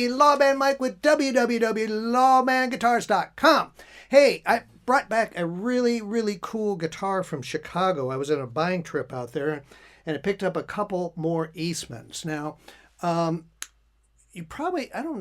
the Lawman mic with www.lawmanguitars.com. Hey, I brought back a really, really cool guitar from Chicago. I was on a buying trip out there, and I picked up a couple more Eastmans. Now, you probably, I don't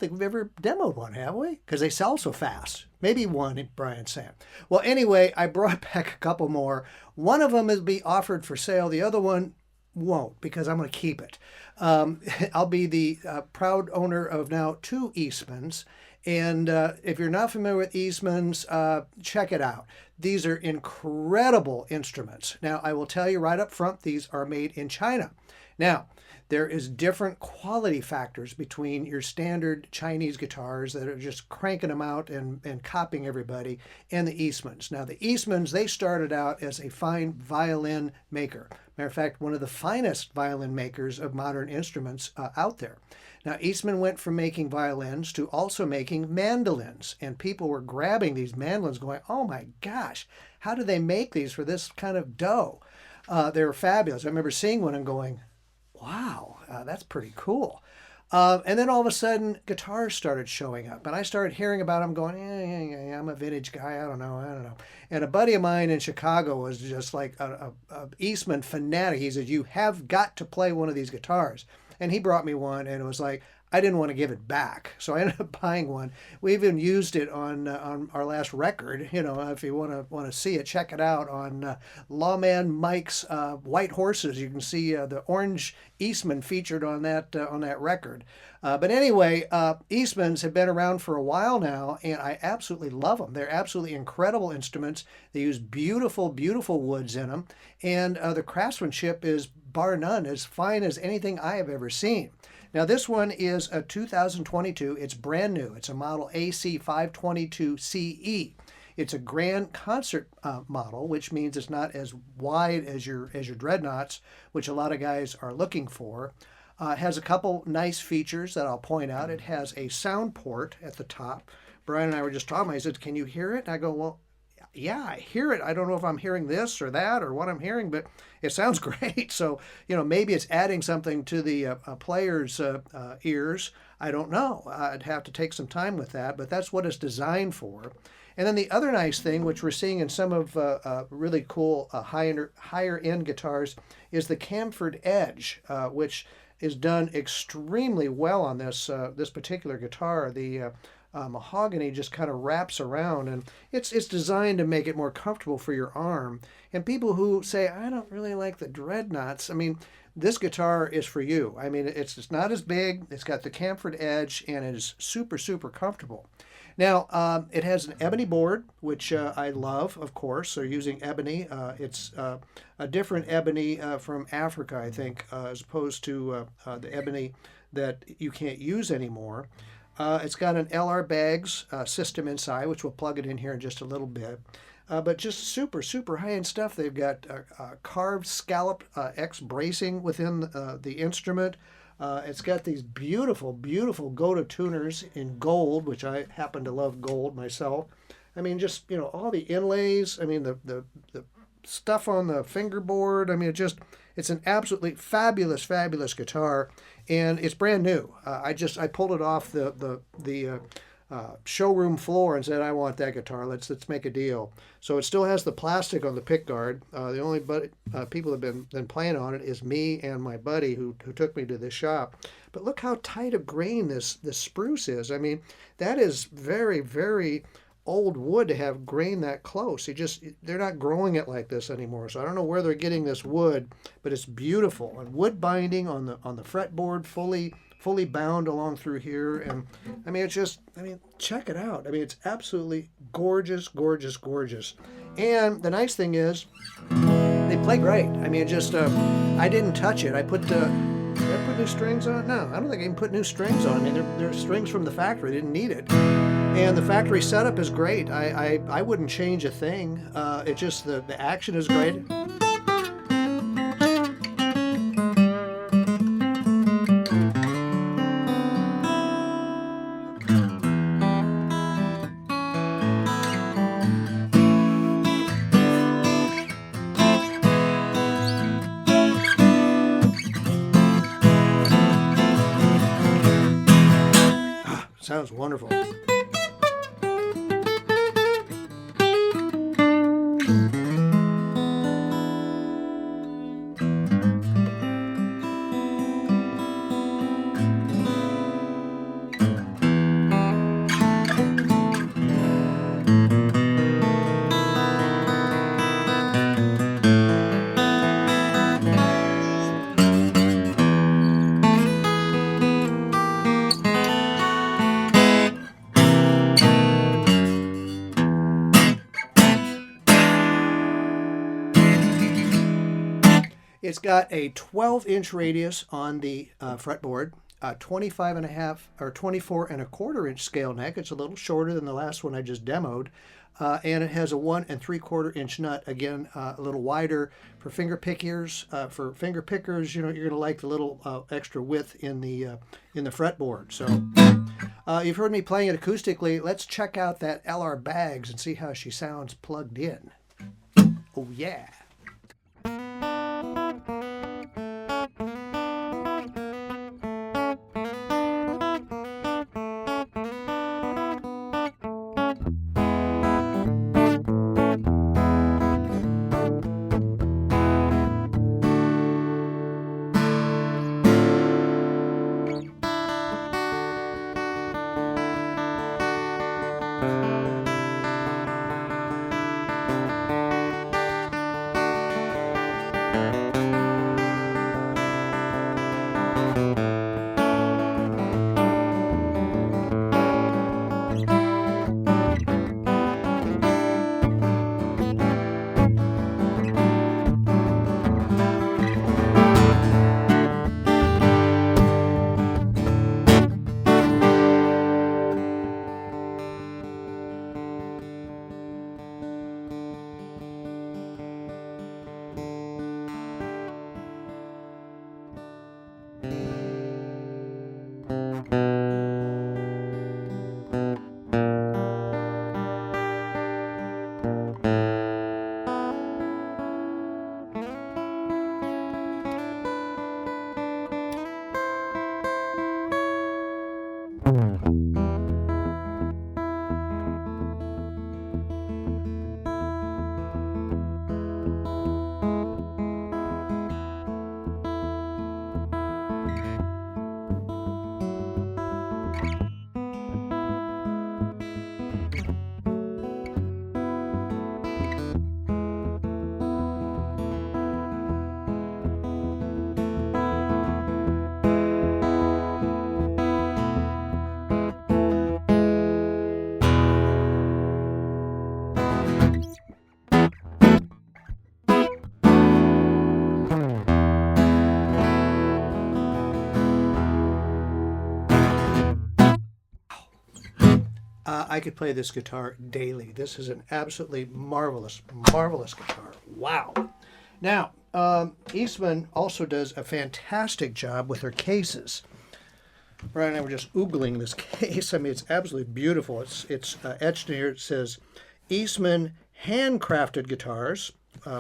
think we've ever demoed one, have we? Because they sell so fast. Maybe one, Brian's saying. Well, anyway, I brought back a couple more. One of them will be offered for sale. The other one won't, because I'm going to keep it. I'll be the proud owner of now 2 Eastmans. And if you're not familiar with Eastmans, check it out. These are incredible instruments. Now, I will tell you right up front, these are made in China. Now, there is different quality factors between your standard Chinese guitars that are just cranking them out and copying everybody, and the Eastmans. Now, the Eastmans, they started out as a fine violin maker. Matter of fact, one of the finest violin makers of modern instruments out there. Now, Eastman went from making violins to also making mandolins, and people were grabbing these mandolins going, oh my gosh, how do they make these for this kind of dough? They were fabulous. I remember seeing one and going, wow, that's pretty cool. And then all of a sudden, guitars started showing up. And I started hearing about them going, yeah, I'm a vintage guy. I don't know. And a buddy of mine in Chicago was just like a Eastman fanatic. He said, you have got to play one of these guitars. And he brought me one, and it was like, I didn't want to give it back, so I ended up buying one. We even used it on our last record. You know, if you want to see it, check it out on Lawman Mike's White Horses. You can see the orange Eastman featured on that record. But anyway, Eastmans have been around for a while now, and I absolutely love them. They're absolutely incredible instruments. They use beautiful, beautiful woods in them, and the craftsmanship is bar none as fine as anything I have ever seen. Now, this one is a 2022. It's brand new. It's a model AC522 CE. It's a grand concert model, which means it's not as wide as your dreadnoughts, which a lot of guys are looking for. It has a couple nice features that I'll point out. It has a sound port at the top. Brian and I were just talking. He said, "Can you hear it?" And I go, "Well, yeah, I hear it. I don't know if I'm hearing this or that or what I'm hearing, but it sounds great." So, you know, maybe it's adding something to the player's ears. I don't know. I'd have to take some time with that, but that's what it's designed for. And then the other nice thing, which we're seeing in some of really cool higher end guitars, is the chamfered edge, which is done extremely well on this particular guitar. The mahogany just kind of wraps around, and it's designed to make it more comfortable for your arm. And people who say, I don't really like the dreadnoughts, I mean, this guitar is for you. I mean, it's not as big, it's got the chamfered edge, and it is super, super comfortable. Now, it has an ebony board, which I love, of course. So using ebony, it's a different ebony from Africa, I think, as opposed to the ebony that you can't use anymore. It's got an LR bags system inside, which we'll plug it in here in just a little bit. But just super, super high-end stuff. They've got carved scallop X bracing within the instrument. It's got these beautiful, beautiful Goto tuners in gold, which I happen to love gold myself. I mean, just, you know, all the inlays. I mean, the stuff on the fingerboard. I mean, it's an absolutely fabulous, fabulous guitar, and it's brand new. I pulled it off the showroom floor and said, I want that guitar. Let's make a deal. So it still has the plastic on the pickguard. The only people that have been playing on it is me and my buddy who took me to this shop. But look how tight of grain this spruce is. I mean, that is very, very old wood to have grain that close. They're not growing it like this anymore. So I don't know where they're getting this wood, but it's beautiful. And wood binding on the fretboard, fully bound along through here. And I mean, check it out. I mean, it's absolutely gorgeous, gorgeous, gorgeous. And the nice thing is they play great. I mean, I didn't touch it. Did I put new strings on it? No, I don't think I even put new strings on. I mean, they're strings from the factory. They didn't need it. And the factory setup is great. I wouldn't change a thing. It's just the action is great. Sounds wonderful. It's got a 12-inch radius on the fretboard, 25 and a half or 24 and a quarter inch scale neck. It's a little shorter than the last one I just demoed. And it has a 1 3/4 inch nut, again, a little wider for finger pickers. For finger pickers, you know, you're going to like the little extra width in the fretboard. So you've heard me playing it acoustically. Let's check out that LR Bags and see how she sounds plugged in. Oh, yeah. I could play this guitar daily. This is an absolutely marvelous, marvelous guitar. Wow. Now, Eastman also does a fantastic job with her cases. Brian and I were just oogling this case. I mean, it's absolutely beautiful. It's etched in here. It says Eastman handcrafted guitars,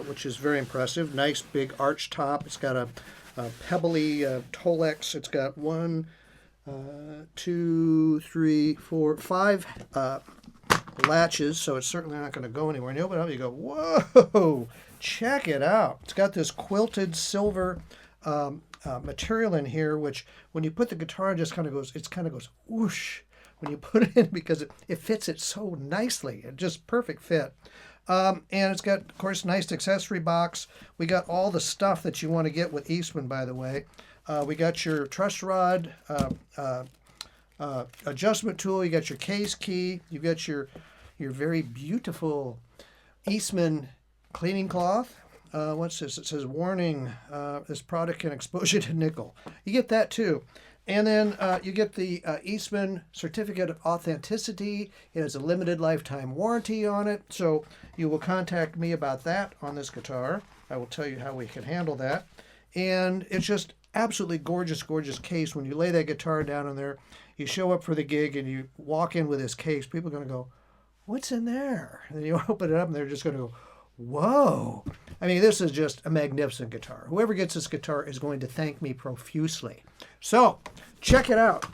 which is very impressive. Nice big arch top. It's got a pebbly Tolex. It's got 1, 2, 3, 4, 5 latches, so it's certainly not going to go anywhere. And you open it up, you go, whoa, check it out. It's got this quilted silver material in here, which when you put the guitar in, just kind of goes whoosh when you put it in, because it fits it so nicely. It just perfect fit. And it's got, of course, nice accessory box. We got all the stuff that you want to get with Eastman, by the way. We got your truss rod, adjustment tool. You got your case key. You got your very beautiful Eastman cleaning cloth. What's this? It says, warning, this product can expose you to nickel. You get that too. And then you get the Eastman Certificate of Authenticity. It has a limited lifetime warranty on it. So you will contact me about that on this guitar. I will tell you how we can handle that. And it's just absolutely gorgeous, gorgeous case. When you lay that guitar down in there, you show up for the gig and you walk in with this case, people are going to go, what's in there? And then you open it up and they're just going to go, whoa. I mean, this is just a magnificent guitar. Whoever gets this guitar is going to thank me profusely. So check it out.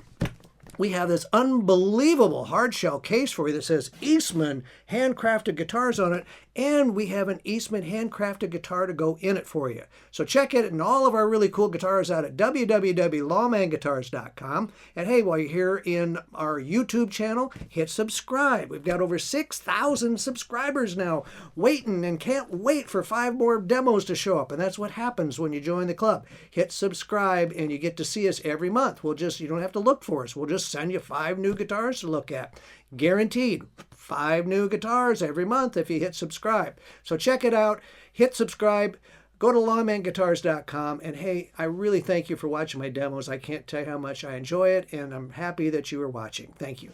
we have this unbelievable hard shell case for you that says Eastman handcrafted guitars on it, and we have an Eastman handcrafted guitar to go in it for you. So check it and all of our really cool guitars out at www.lawmanguitars.com. And hey, while you're here in our YouTube channel, hit subscribe. We've got over 6,000 subscribers now waiting and can't wait for 5 more demos to show up. And that's what happens when you join the club. Hit subscribe and you get to see us every month. You don't have to look for us. We'll just send you 5 new guitars to look at. Guaranteed 5 new guitars every month if you hit subscribe. So check it out, hit subscribe, go to lawmanguitars.com, and hey, I really thank you for watching my demos. I can't tell you how much I enjoy it, and I'm happy that you are watching. Thank you.